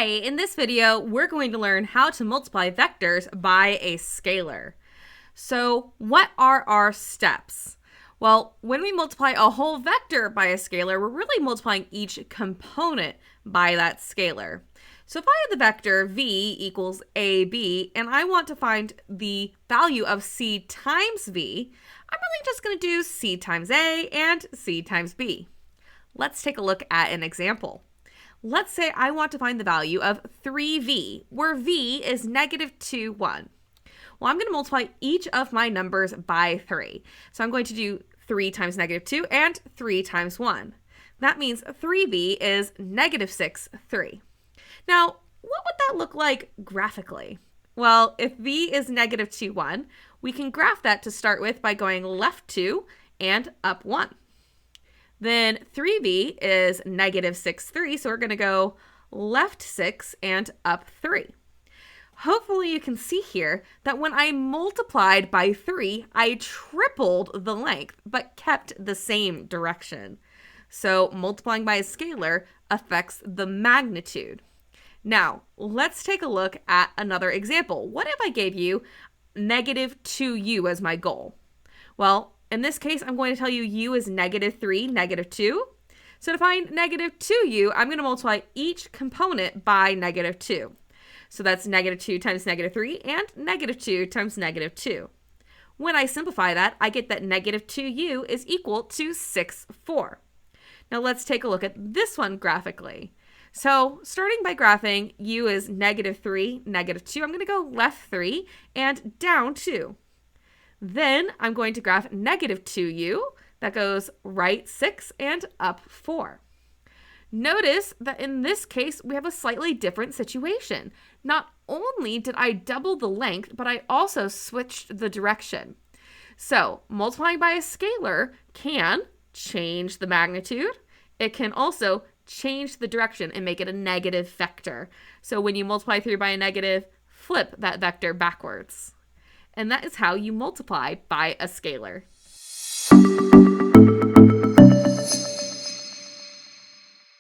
Hi, in this video, we're going to learn how to multiply vectors by a scalar. So what are our steps? Well, when we multiply a whole vector by a scalar, we're really multiplying each component by that scalar. So if I have the vector v equals ab, and I want to find the value of c times v, I'm really just going to do c times a and c times b. Let's take a look at an example. Let's say I want to find the value of 3v, where v is negative 2, 1. Well, I'm going to multiply each of my numbers by 3. So I'm going to do 3 times negative 2 and 3 times 1. That means 3v is negative 6, 3. Now, what would that look like graphically? Well, if v is negative 2, 1, we can graph that to start with by going left 2 and up 1. Then 3v is negative 6, 3, so we're going to go left 6 and up 3. Hopefully you can see here that when I multiplied by 3, I tripled the length, but kept the same direction. So multiplying by a scalar affects the magnitude. Now, let's take a look at another example. What if I gave you negative 2u as my goal? Well, in this case, I'm going to tell you u is negative 3, negative 2. So to find negative 2u, I'm going to multiply each component by negative 2. So that's negative 2 times negative 3 and negative 2 times negative 2. When I simplify that, I get that negative 2u is equal to 6, 4. Now let's take a look at this one graphically. So starting by graphing, u is negative 3, negative 2. I'm going to go left 3 and down 2. Then I'm going to graph negative 2u. That goes right 6 and up 4. Notice that in this case, we have a slightly different situation. Not only did I double the length, but I also switched the direction. So multiplying by a scalar can change the magnitude. It can also change the direction and make it a negative vector. So when you multiply through by a negative, flip that vector backwards. And that is how you multiply by a scalar.